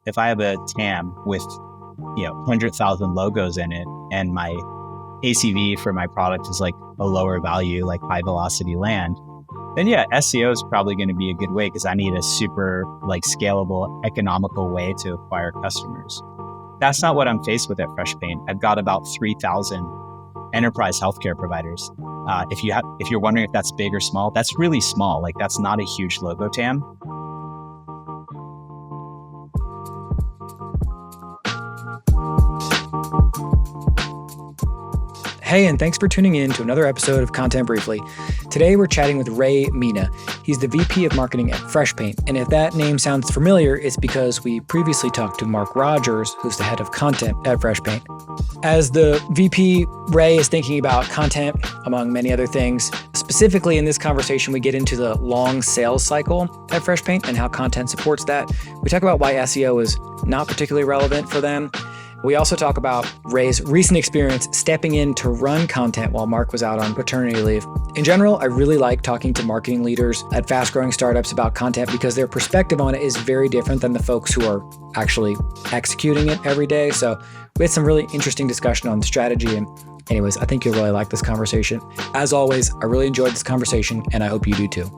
if I have a TAM with 100,000 logos in it, and my ACV for my product is like a lower value, like high velocity land, then yeah, SEO is probably going to be a good way because I need a super like scalable, economical way to acquire customers. That's not what I'm faced with at Freshpaint. I've got about 3,000 enterprise healthcare providers. If you're wondering if that's big or small, that's really small. Like that's not a huge logo TAM. Hey, and thanks for tuning in to another episode of Content Briefly. Today, we're chatting with Ray Mina. He's the VP of Marketing at Freshpaint. And if that name sounds familiar, it's because we previously talked to Mark Rogers, who's the head of content at Freshpaint. As the VP, Ray is thinking about content, among many other things. Specifically, in this conversation, we get into the long sales cycle at Freshpaint and how content supports that. We talk about why SEO is not particularly relevant for them. We also talk about Ray's recent experience stepping in to run content while Mark was out on paternity leave. In general, I really like talking to marketing leaders at fast-growing startups about content because their perspective on it is very different than the folks who are actually executing it every day. So we had some really interesting discussion on strategy. And anyways, I think you'll really like this conversation. As always, I really enjoyed this conversation, and I hope you do too.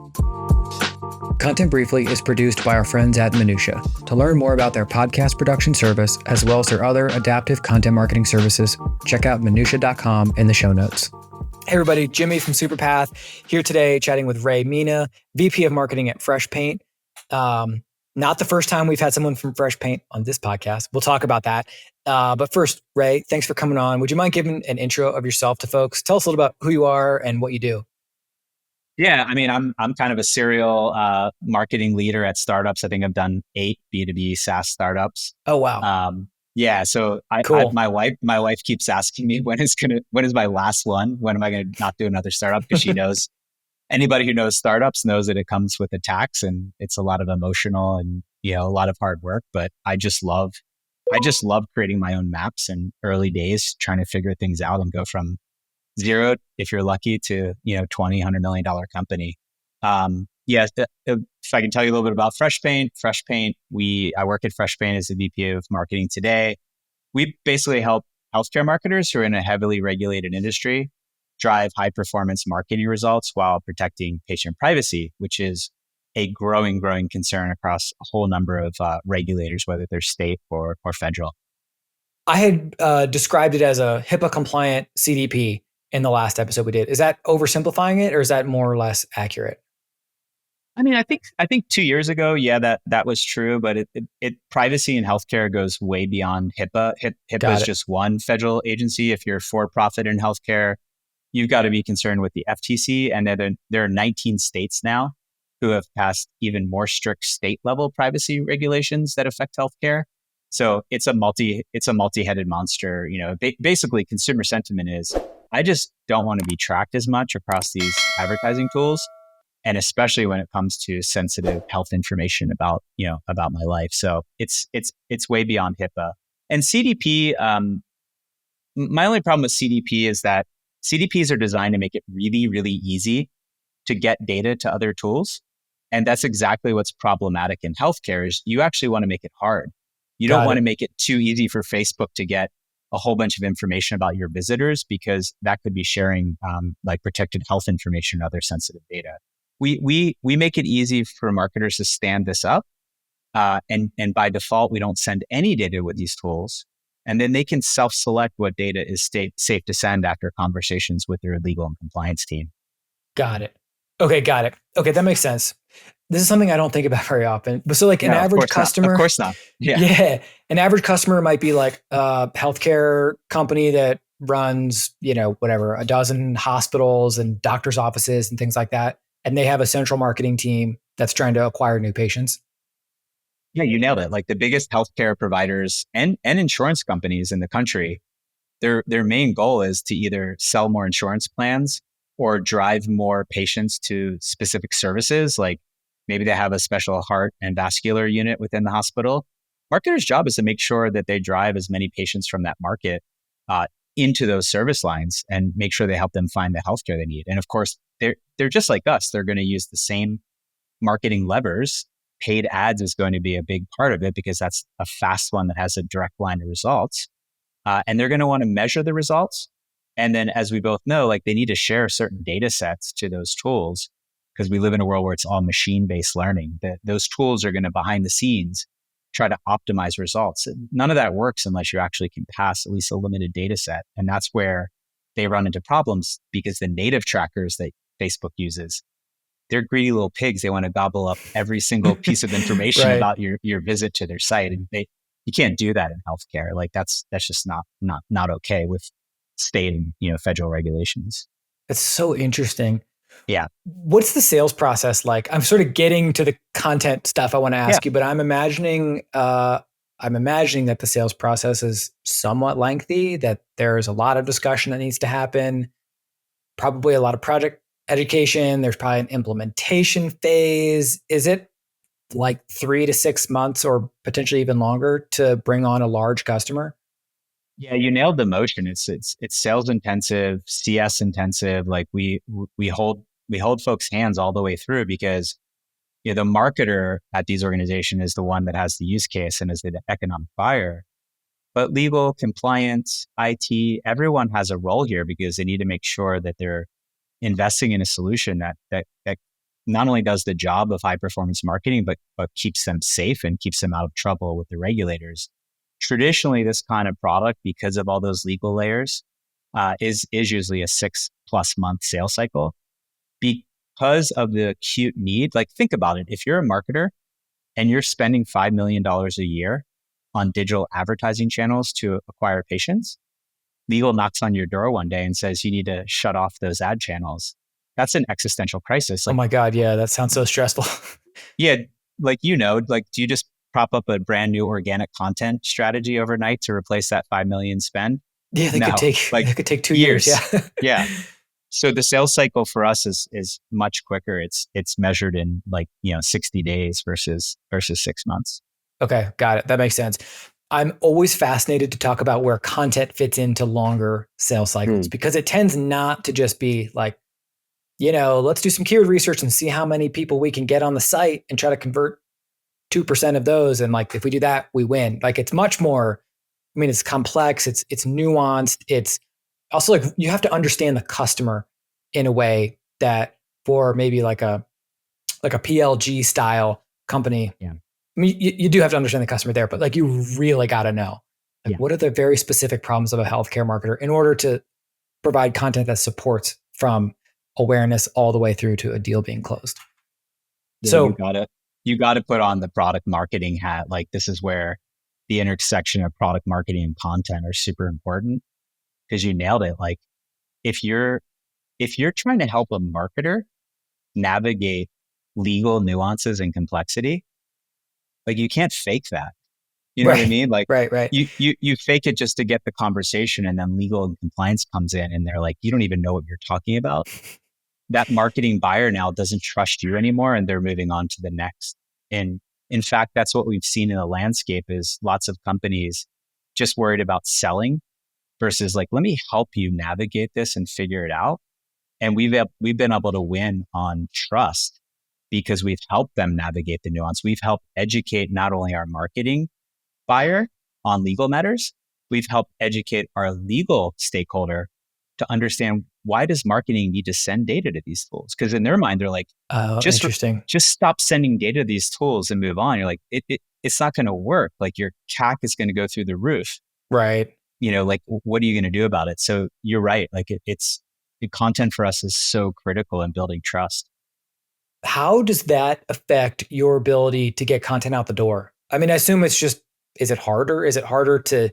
Content Briefly is produced by our friends at Minutia. To learn more about their podcast production service, as well as their other adaptive content marketing services, check out minutia.com in the show notes. Hey everybody, Jimmy from Superpath here today chatting with Ray Mina, VP of Marketing at Freshpaint. Not the first time we've had someone from Freshpaint on this podcast. We'll talk about that. But first, Ray, thanks for coming on. Would you mind giving an intro of yourself to folks? Tell us a little about who you are and what you do. Yeah, I mean, I'm kind of a serial marketing leader at startups. I think I've done 8 B2B SaaS startups. Oh wow! Yeah, so Cool. my wife keeps asking me when is my last one? When am I going to not do another startup? Because she knows anybody who knows startups knows that it comes with a tax and it's a lot of emotional and a lot of hard work. But I just love creating my own maps and early days trying to figure things out and go from zero, if you're lucky, to $20, $100 million company. If I can tell you a little bit about Freshpaint. I work at Freshpaint as the VP of Marketing today. We basically help healthcare marketers who are in a heavily regulated industry drive high performance marketing results while protecting patient privacy, which is a growing concern across a whole number of regulators, whether they're state or federal. I had described it as a HIPAA compliant CDP in the last episode we did. Is that oversimplifying it, or is that more or less accurate? I mean, I think 2 years ago, yeah, that was true, but it privacy in healthcare goes way beyond HIPAA. HIPAA is just one federal agency. If you're for profit in healthcare, you've got to be concerned with the FTC, and then there are 19 states now who have passed even more strict state level privacy regulations that affect healthcare. So it's a multi-headed monster. Basically, consumer sentiment is, I just don't want to be tracked as much across these advertising tools, and especially when it comes to sensitive health information about my life. So it's way beyond HIPAA. And CDP. My only problem with CDP is that CDPs are designed to make it really, really easy to get data to other tools, and that's exactly what's problematic in healthcare. Is you actually want to make it hard. You don't want to make it too easy for Facebook to get a whole bunch of information about your visitors, because that could be sharing like protected health information and other sensitive data. We make it easy for marketers to stand this up, and by default, we don't send any data with these tools, and then they can self-select what data is safe to send after conversations with their legal and compliance team. Got it. Okay, that makes sense. This is something I don't think about very often. But so like an average customer, of course not. Yeah. An average customer might be like a healthcare company that runs, a dozen hospitals and doctors' offices and things like that. And they have a central marketing team that's trying to acquire new patients. Yeah, you nailed it. Like the biggest healthcare providers and insurance companies in the country, their main goal is to either sell more insurance plans or drive more patients to specific services. Like maybe they have a special heart and vascular unit within the hospital. Marketers' job is to make sure that they drive as many patients from that market into those service lines and make sure they help them find the healthcare they need. And of course, they're just like us. They're going to use the same marketing levers paid ads is going to be a big part of it because that's a fast one that has a direct line to results. And they're going to want to measure the results. And then, as we both know, like they need to share certain data sets to those tools because we live in a world where it's all machine-based learning. That those tools are going to behind the scenes try to optimize results. None of that works unless you actually can pass at least a limited data set. And that's where they run into problems because the native trackers that Facebook uses, they're greedy little pigs. They want to gobble up every single piece of information Right. about your visit to their site. And you can't do that in healthcare. Like that's just not okay with state and, federal regulations. That's so interesting. Yeah. What's the sales process like? I'm sort of getting to the content stuff I want to ask you, but I'm imagining that the sales process is somewhat lengthy, that there's a lot of discussion that needs to happen, probably a lot of project education. There's probably an implementation phase. Is it like 3 to 6 months or potentially even longer to bring on a large customer? Yeah, you nailed the motion. It's sales intensive, CS intensive. Like we hold folks' hands all the way through because the marketer at these organizations is the one that has the use case and is the economic buyer. But legal, compliance, IT, everyone has a role here because they need to make sure that they're investing in a solution that not only does the job of high performance marketing, but keeps them safe and keeps them out of trouble with the regulators. Traditionally, this kind of product, because of all those legal layers, is usually a 6+ month sales cycle. Because of the acute need, like think about it. If you're a marketer and you're spending $5 million a year on digital advertising channels to acquire patients, legal knocks on your door one day and says you need to shut off those ad channels. That's an existential crisis. Oh Like, my God. Yeah, that sounds so stressful. yeah, like, do you just prop up a brand new organic content strategy overnight to replace that 5 million spend? Yeah, No, like that could take 2 years. years. Yeah. Yeah. So the sales cycle for us is much quicker. It's measured in 60 days versus 6 months. Okay, got it. That makes sense. I'm always fascinated to talk about where content fits into longer sales cycles because it tends not to just be like, let's do some keyword research and see how many people we can get on the site and try to convert 2% of those. And like, if we do that, we win. Like it's much more, it's complex. It's nuanced. It's also like, you have to understand the customer in a way that for maybe like a PLG style company. Yeah. You do have to understand the customer there, but like you really got to know what are the very specific problems of a healthcare marketer in order to provide content that supports from awareness all the way through to a deal being closed. Yeah, So you gotta put on the product marketing hat. Like this is where the intersection of product marketing and content are super important because you nailed it. Like if you're trying to help a marketer navigate legal nuances and complexity, like you can't fake that. You know what I mean? Like right. You fake it just to get the conversation, and then legal and compliance comes in and they're like, you don't even know what you're talking about. That marketing buyer now doesn't trust you anymore and they're moving on to the next. And in fact, that's what we've seen in the landscape is lots of companies just worried about selling versus like, let me help you navigate this and figure it out. And we've been able to win on trust because we've helped them navigate the nuance. We've helped educate not only our marketing buyer on legal matters, we've helped educate our legal stakeholder to understand why does marketing need to send data to these tools? Because in their mind, they're like, interesting. Just stop sending data to these tools and move on. You're like, it's not going to work. Like your CAC is going to go through the roof. Right. Like what are you going to do about it? So you're right. Like the content for us is so critical in building trust. How does that affect your ability to get content out the door? I assume it's just, is it harder? Is it harder to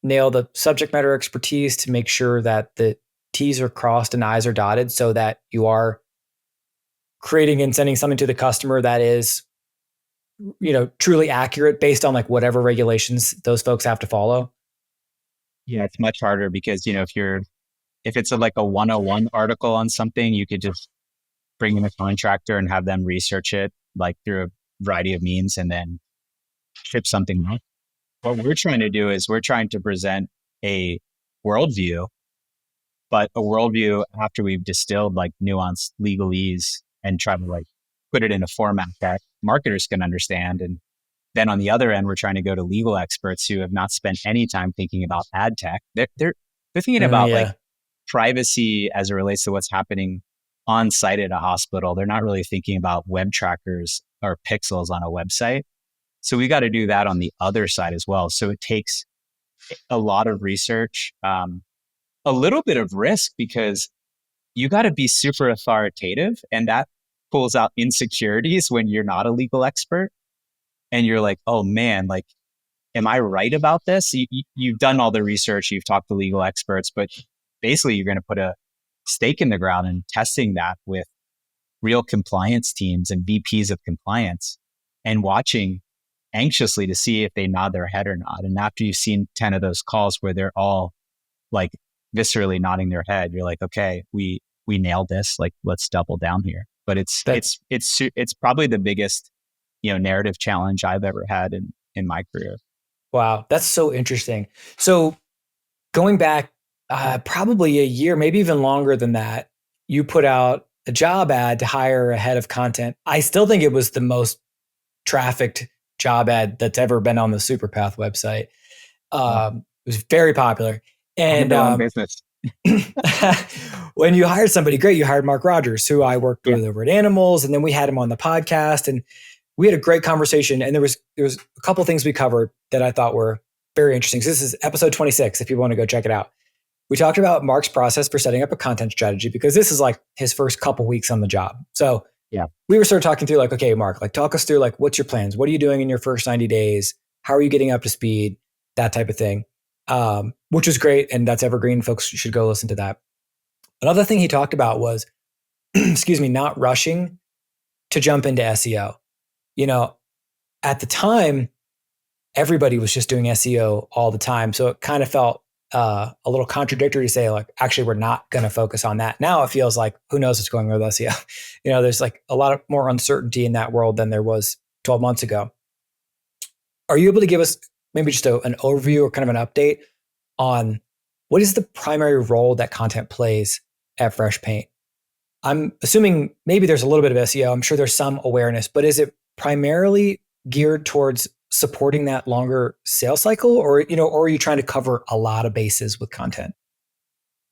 nail the subject matter expertise to make sure that the T's are crossed and I's are dotted so that you are creating and sending something to the customer that is, truly accurate based on like whatever regulations those folks have to follow? Yeah, it's much harder because, if it's like a 101 article on something, you could just bring in a contractor and have them research it like through a variety of means and then ship something out. What we're trying to do is we're trying to present a worldview, but a worldview after we've distilled like nuanced legalese and try to like put it in a format that marketers can understand. And then on the other end, we're trying to go to legal experts who have not spent any time thinking about ad tech. They're thinking about like privacy as it relates to what's happening on site at a hospital. They're not really thinking about web trackers or pixels on a website. So we got to do that on the other side as well. So it takes a lot of research, a little bit of risk, because you got to be super authoritative, and that pulls out insecurities when you're not a legal expert. And you're like, oh man, like, am I right about this? You've done all the research, you've talked to legal experts, but basically you're going to put a stake in the ground and testing that with real compliance teams and VPs of compliance and watching anxiously to see if they nod their head or not. And after you've seen 10 of those calls where they're all like viscerally nodding their head, you're like, okay, we nailed this. Like, let's double down here. But it's probably the biggest, narrative challenge I've ever had in my career. Wow. That's so interesting. So going back probably a year, maybe even longer than that, you put out a job ad to hire a head of content. I still think it was the most trafficked job ad that's ever been on the Superpath website. It was very popular. And business. When you hired somebody great, you hired Mark Rogers, who I worked with over at Animals, and then we had him on the podcast, and we had a great conversation. And there was a couple of things we covered that I thought were very interesting. So this is episode 26, if people want to go check it out. We talked about Mark's process for setting up a content strategy, because this is like his first couple weeks on the job. So we were sort of talking through like, okay, Mark, like talk us through like, what's your plans? What are you doing in your first 90 days? How are you getting up to speed? That type of thing, which was great. And that's evergreen. Folks should go listen to that. Another thing he talked about was, not rushing to jump into SEO. At the time, everybody was just doing SEO all the time. So it kind of felt a little contradictory to say, like, actually, we're not going to focus on that. Now it feels like, who knows what's going on with SEO? There's like a lot of more uncertainty in that world than there was 12 months ago. Are you able to give us maybe just an overview or kind of an update on what is the primary role that content plays at Freshpaint? I'm assuming maybe there's a little bit of SEO. I'm sure there's some awareness, but is it primarily geared towards supporting that longer sales cycle, or are you trying to cover a lot of bases with content?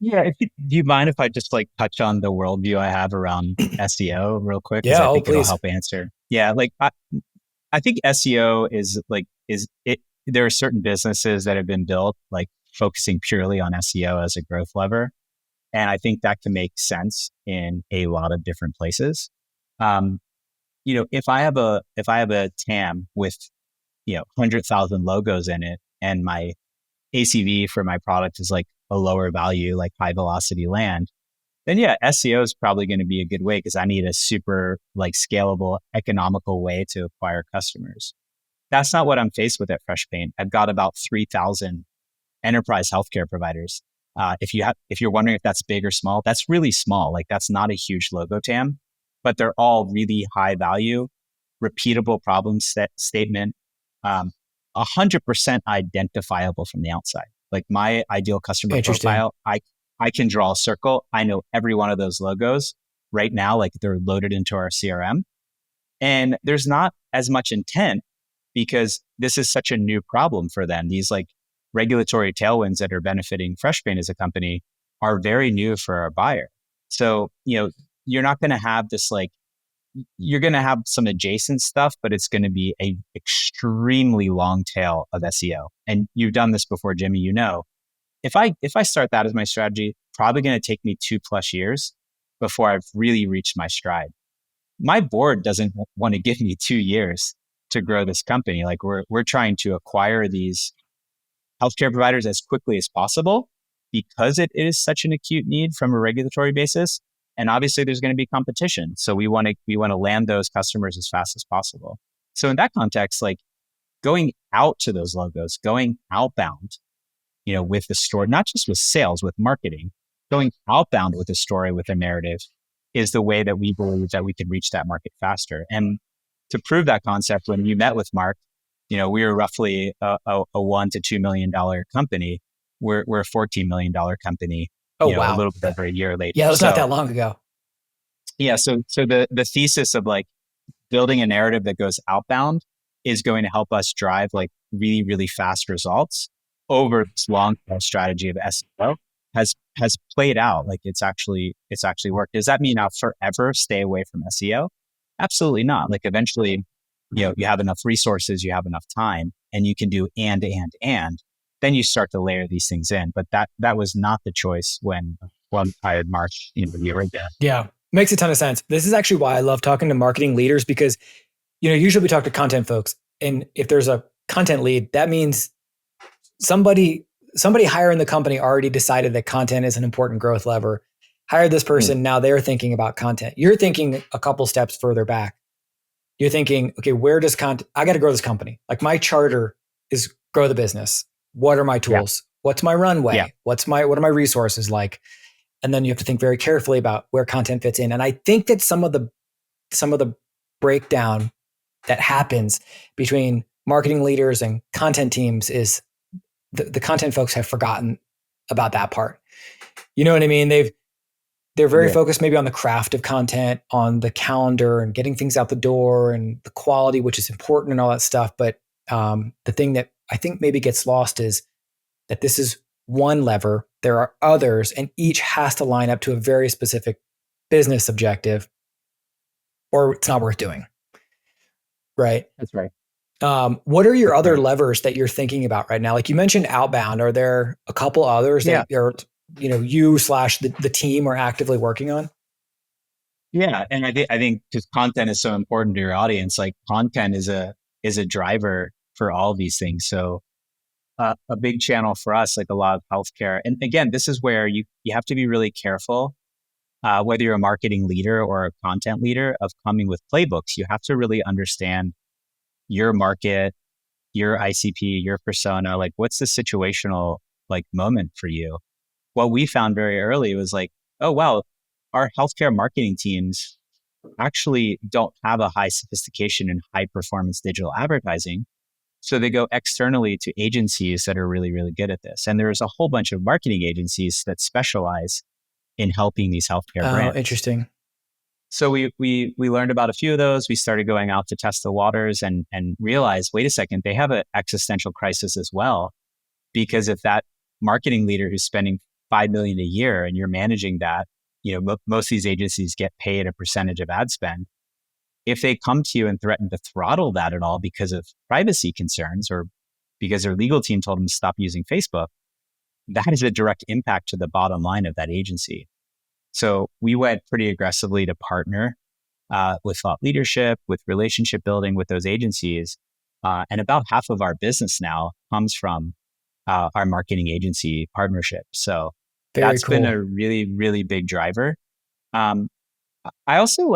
Yeah. Do you mind if I just like touch on the worldview I have around SEO real quick? Yeah. I think please. It'll help answer. Yeah. Like I think SEO is it. There are certain businesses that have been built like focusing purely on SEO as a growth lever. And I think that can make sense in a lot of different places. If I have a TAM with 100,000 logos in it, and my ACV for my product is like a lower value, like high velocity land, then SEO is probably going to be a good way, because I need a super like scalable, economical way to acquire customers. That's not what I'm faced with at Freshpaint. I've got about 3,000 enterprise healthcare providers. If you're wondering if that's big or small, that's really small. Like, that's not a huge logo TAM, but they're all really high value, repeatable problem statement, 100% identifiable from the outside. Like, my ideal customer profile, I can draw a circle. I know every one of those logos right now, like they're loaded into our CRM, and there's not as much intent, because this is such a new problem for them. These like regulatory tailwinds that are benefiting Freshpaint as a company are very new for our buyer. So, you're not going to have this like, you're going to have some adjacent stuff, but it's going to be a extremely long tail of SEO. And you've done this before, Jimmy, if I start that as my strategy, probably going to take me 2+ years before I've really reached my stride. My board doesn't want to give me 2 years to grow this company. Like, we're trying to acquire these healthcare providers as quickly as possible, because it is such an acute need from a regulatory basis. And obviously there's going to be competition. So we want to land those customers as fast as possible. So in that context, like going out to those logos, going outbound, with the story, not just with sales, with marketing, going outbound with a story, with a narrative, is the way that we believe that we can reach that market faster. And to prove that concept, when you met with Mark, we were roughly a $1 to $2 million company. We're a $14 million company. Oh, wow. A little bit over a year later. Yeah, it was not that long ago. Yeah. So the thesis of like building a narrative that goes outbound is going to help us drive like really, really fast results over this long term strategy of SEO has played out. Like it's actually worked. Does that mean I'll forever stay away from SEO? Absolutely not. Like eventually, you have enough resources, you have enough time, and you can do and, then you start to layer these things in. But that was not the choice when I had Mark, the year ago. Yeah. Makes a ton of sense. This is actually why I love talking to marketing leaders, because, usually we talk to content folks, and if there's a content lead, that means somebody higher in the company already decided that content is an important growth lever. Hired this person. Now they're thinking about content. You're thinking a couple steps further back. You're thinking, okay, where does content, I got to grow this company. Like my charter is grow the business. What are my tools? Yeah. What's my runway? Yeah. What are my resources like? And then you have to think very carefully about where content fits in. And I think that some of the breakdown that happens between marketing leaders and content teams is the content folks have forgotten about that part. You know what I mean? They're very focused maybe on the craft of content, on the calendar and getting things out the door and the quality, which is important and all that stuff. But the thing that I think maybe gets lost is that this is one lever. There are others, and each has to line up to a very specific business objective, or it's not worth doing. Right? That's right. What are your other levers that you're thinking about right now? Like you mentioned outbound. Are there a couple others that are, you/the team are actively working on? Yeah. And I think because content is so important to your audience, like content is a driver for all of these things. So a big channel for us, like a lot of healthcare. And again, this is where you have to be really careful, whether you're a marketing leader or a content leader, of coming with playbooks. You have to really understand your market, your ICP, your persona. Like what's the situational like moment for you? What we found very early was like, oh, wow, our healthcare marketing teams actually don't have a high sophistication in high performance digital advertising. So they go externally to agencies that are really, really good at this. And there's a whole bunch of marketing agencies that specialize in helping these healthcare brands. Oh, interesting. So we learned about a few of those. We started going out to test the waters and realized, wait a second, they have an existential crisis as well. Because if that marketing leader who's spending $5 million a year and you're managing that, most of these agencies get paid a percentage of ad spend. If they come to you and threaten to throttle that at all because of privacy concerns or because their legal team told them to stop using Facebook, that is a direct impact to the bottom line of that agency. So we went pretty aggressively to partner with thought leadership, with relationship building with those agencies. And about half of our business now comes from our marketing agency partnership. So that's been a really, really big driver. I also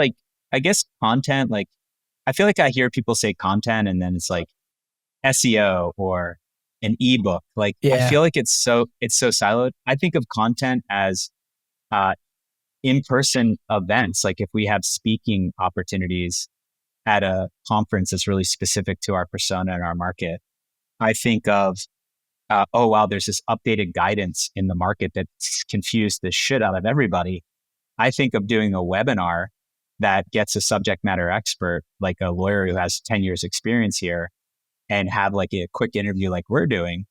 I guess content, I feel like I hear people say content and then it's like SEO or an ebook. I feel like it's so siloed. I think of content as in-person events. Like if we have speaking opportunities at a conference that's really specific to our persona and our market, I think of, oh, wow, there's this updated guidance in the market that's confused the shit out of everybody. I think of doing a webinar that gets a subject matter expert, like a lawyer who has 10 years experience here, and have like a quick interview like we're doing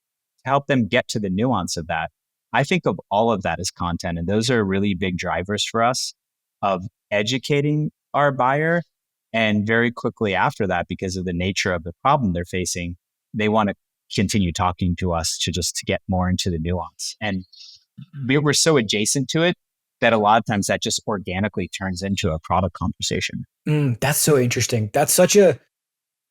to help them get to the nuance of that. I think of all of that as content. And those are really big drivers for us of educating our buyer. And very quickly after that, because of the nature of the problem they're facing, they want to continue talking to us to get more into the nuance. And we're so adjacent to it that a lot of times that just organically turns into a product conversation. That's so interesting. That's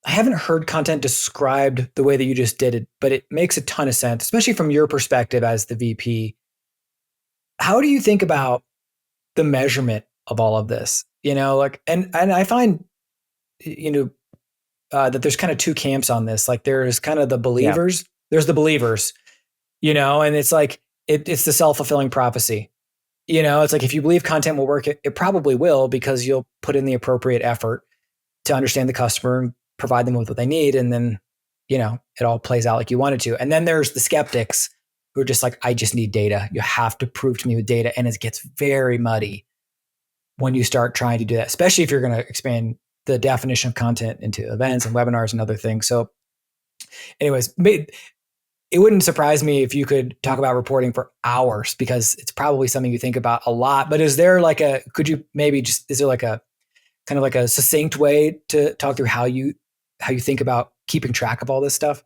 I haven't heard content described the way that you just did it, but it makes a ton of sense, especially from your perspective as the VP. How do you think about the measurement of all of this? And I find, that there's kind of two camps on this. Like there's kind of the believers, there's the believers, and it's like, it's the self-fulfilling prophecy. It's like, if you believe content will work, it probably will, because you'll put in the appropriate effort to understand the customer and provide them with what they need. And then, it all plays out like you want it to. And then there's the skeptics who are just like, I just need data. You have to prove to me with data. And it gets very muddy when you start trying to do that, especially if you're going to expand the definition of content into events and webinars and other things. So anyways, it wouldn't surprise me if you could talk about reporting for hours, because it's probably something you think about a lot. But is there like could you maybe just, is there like a kind of like a succinct way to talk through how you think about keeping track of all this stuff?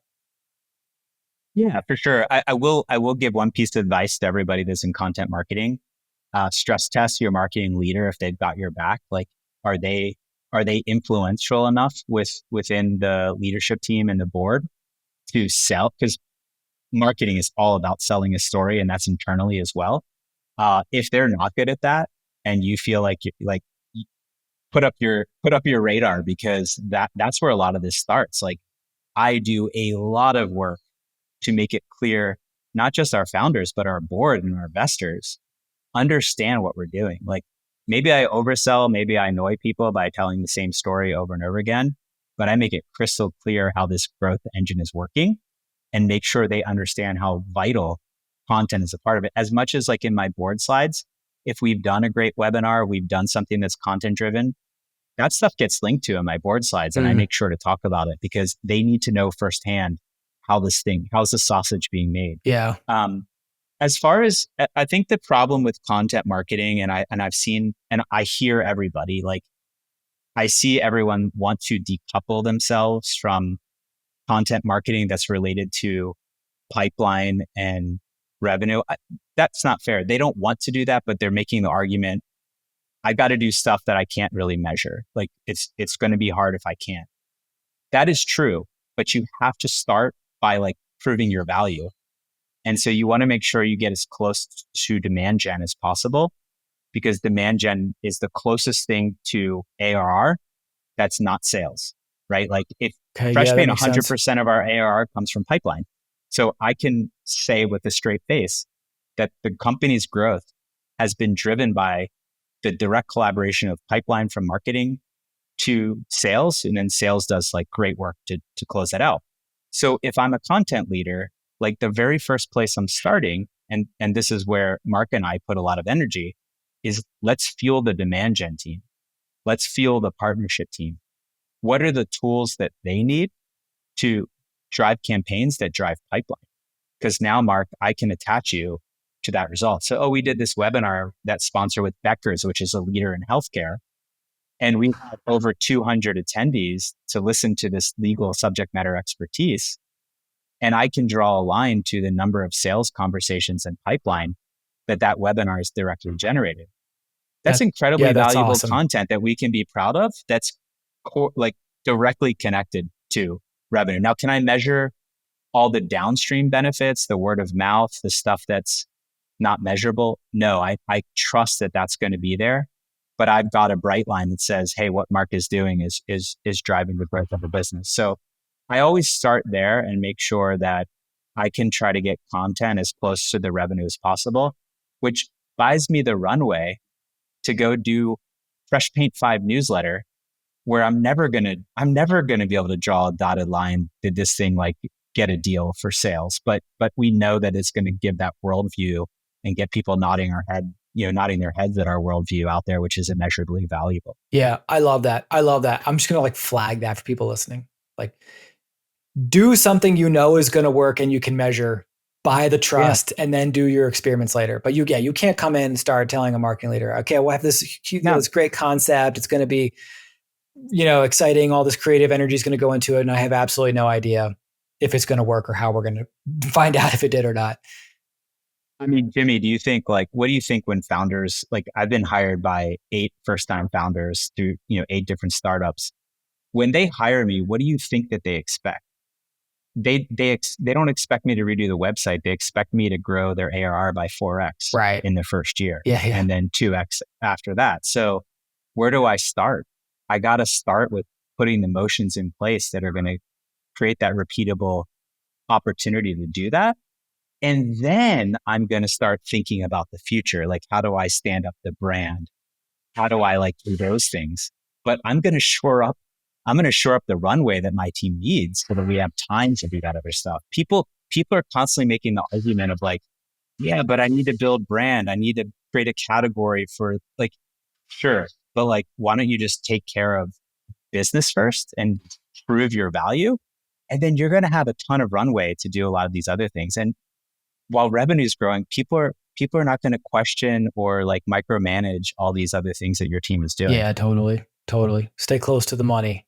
Yeah, for sure. I will give one piece of advice to everybody that's in content marketing. Stress test your marketing leader if they've got your back. Like, are they influential enough within the leadership team and the board to sell? Because marketing is all about selling a story, and that's internally as well. If they're not good at that, and you feel like put up your radar, because that's where a lot of this starts. Like, I do a lot of work to make it clear, not just our founders, but our board and our investors understand what we're doing. Like, maybe I oversell, maybe I annoy people by telling the same story over and over again, but I make it crystal clear how this growth engine is working and make sure they understand how vital content is a part of it. As much as like in my board slides, if we've done a great webinar, we've done something that's content driven, that stuff gets linked to in my board slides. And I make sure to talk about it because they need to know firsthand how's the sausage being made. Yeah. As far as, I think the problem with content marketing, and I've seen, and I hear everybody, like, I see everyone want to decouple themselves from content marketing that's related to pipeline and revenue. That's not fair. They don't want to do that, but they're making the argument, I got to do stuff that I can't really measure. Like, it's going to be hard if I can't. That is true, but you have to start by like proving your value. And so you want to make sure you get as close to demand gen as possible, because demand gen is the closest thing to ARR that's not sales, right? Like, if Freshpaint, 100% of our ARR comes from pipeline. So I can say with a straight face that the company's growth has been driven by the direct collaboration of pipeline from marketing to sales. And then sales does like great work to close that out. So if I'm a content leader, like, the very first place I'm starting, and this is where Mark and I put a lot of energy, is let's fuel the demand gen team. Let's fuel the partnership team. What are the tools that they need to drive campaigns that drive pipeline? Because now, Mark, I can attach you to that result. So, we did this webinar that's sponsored with Becker's, which is a leader in healthcare. And we had over 200 attendees to listen to this legal subject matter expertise. And I can draw a line to the number of sales conversations and pipeline that webinar is directly generated. That's incredibly valuable awesome content that we can be proud of. That's like directly connected to revenue. Now, can I measure all the downstream benefits, the word of mouth, the stuff that's not measurable? No, I trust that that's going to be there. But I've got a bright line that says, hey, what Mark is doing is driving the growth of the business. So I always start there and make sure that I can try to get content as close to the revenue as possible, which buys me the runway to go do Freshpaint 5 newsletter, where I'm never gonna be able to draw a dotted line. Did this thing like get a deal for sales? But we know that it's going to give that worldview and get people nodding their heads at our worldview out there, which is immeasurably valuable. Yeah, I love that. I'm just gonna like flag that for people listening. Like, do something you know is going to work and you can measure, buy the trust, and then do your experiments later. But you can't come in and start telling a marketing leader, okay, we'll have this great concept. It's going to be, exciting. All this creative energy is going to go into it. And I have absolutely no idea if it's going to work or how we're going to find out if it did or not. I mean, Jimmy, what do you think when founders, like, I've been hired by 8 first-time founders through, 8 different startups. When they hire me, what do you think that they expect? They don't expect me to redo the website. They expect me to grow their ARR by 4x in the first year, and then 2x after that. So where do I start? I got to start with putting the motions in place that are going to create that repeatable opportunity to do that. And then I'm going to start thinking about the future. Like, how do I stand up the brand? How do I do those things? But I'm going to shore up the runway that my team needs so that we have time to do that other stuff. People are constantly making the argument of like, yeah, but I need to build brand. I need to create a category for, like, sure. But like, why don't you just take care of business first and prove your value. And then you're going to have a ton of runway to do a lot of these other things. And while revenue is growing, people are not going to question or like micromanage all these other things that your team is doing. Yeah, totally. Stay close to the money.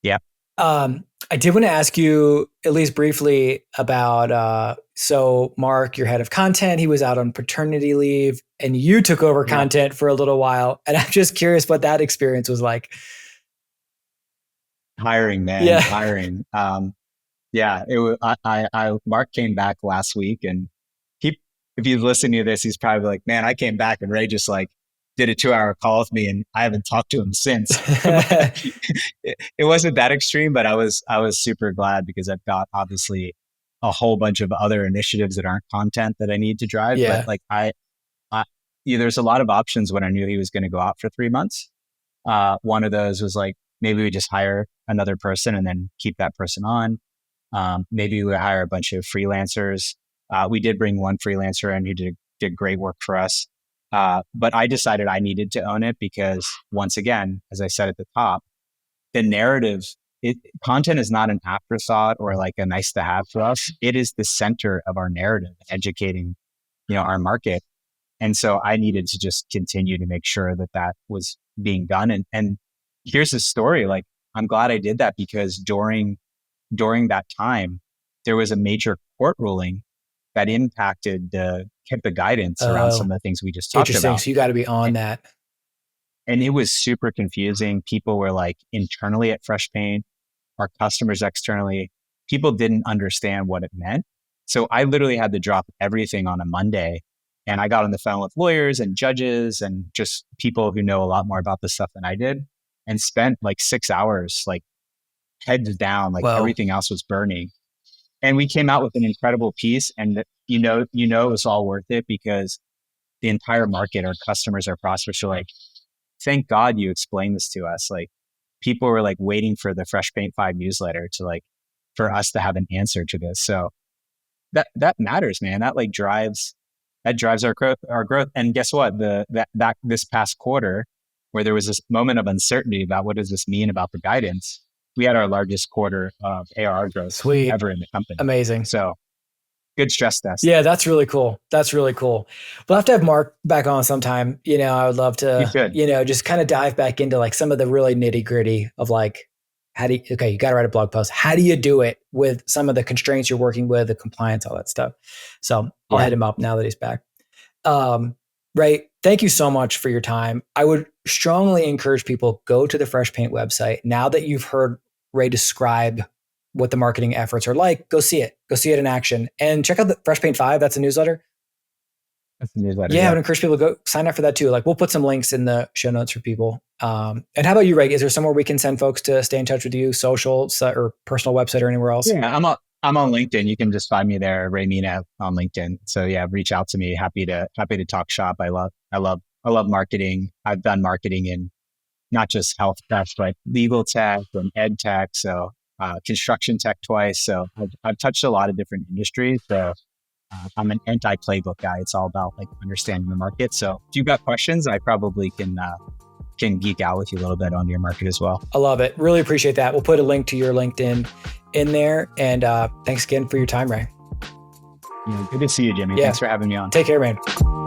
Yeah. I did want to ask you at least briefly about, so Mark, your head of content, he was out on paternity leave and you took over content for a little while. And I'm just curious what that experience was like. Hiring, man. Yeah. Hiring. It was, Mark came back last week and if he's listening to this, he's probably like, man, I came back and Ray just like did a 2-hour call with me and I haven't talked to him since. It wasn't that extreme, but I was super glad because I've got obviously a whole bunch of other initiatives that aren't content that I need to drive. Yeah. But like there's a lot of options when I knew he was going to go out for 3 months. One of those was like, maybe we just hire another person and then keep that person on. Maybe we hire a bunch of freelancers. We did bring one freelancer in who did great work for us. But I decided I needed to own it because once again, as I said at the top, the narrative, content is not an afterthought or like a nice to have for us. It is the center of our narrative, educating, our market. And so I needed to just continue to make sure that was being done. And here's the story. Like, I'm glad I did that because during that time, there was a major court ruling that impacted the HIPAA guidance around some of the things we just talked about. So you got to be on that. And it was super confusing. People were like internally at Freshpaint, our customers externally, people didn't understand what it meant. So I literally had to drop everything on a Monday. And I got on the phone with lawyers and judges and just people who know a lot more about this stuff than I did and spent like 6 hours, like heads down, like everything else was burning. And we came out with an incredible piece and it was all worth it because the entire market, our customers, our prospects are like, thank God you explained this to us. Like people were like waiting for the Freshpaint 5 newsletter to like, for us to have an answer to this. So that matters, man. That like drives our growth. And guess what? That this past quarter where there was this moment of uncertainty about what does this mean about the guidance, we had our largest quarter of ARR growth ever in the company. Amazing. So good stress test. Yeah, that's really cool. We'll have to have Mark back on sometime. I would love to, just kind of dive back into like some of the really nitty gritty of like, you got to write a blog post. How do you do it with some of the constraints you're working with, the compliance, all that stuff. So I'll hit him up now that he's back. Ray, thank you so much for your time. I would strongly encourage people go to the Freshpaint website. Now that you've heard Ray describe what the marketing efforts are like, go see it in action and check out the Freshpaint 5. That's a newsletter. That's a newsletter. Yeah, I would encourage people to go sign up for that too. Like we'll put some links in the show notes for people. And how about you, Ray? Is there somewhere we can send folks to stay in touch with you, social or personal website or anywhere else? Yeah, I'm on LinkedIn. You can just find me there, Ray Mina on LinkedIn. So yeah, reach out to me. Happy to talk shop. I love marketing. I've done marketing in not just health tech, but legal tech and ed tech. So construction tech twice. So I've touched a lot of different industries. So I'm an anti-playbook guy. It's all about like understanding the market. So if you've got questions, I probably can geek out with you a little bit on your market as well. I love it. Really appreciate that. We'll put a link to your LinkedIn in there. And thanks again for your time, Ray. Good to see you, Jimmy. Yeah. Thanks for having me on. Take care, man.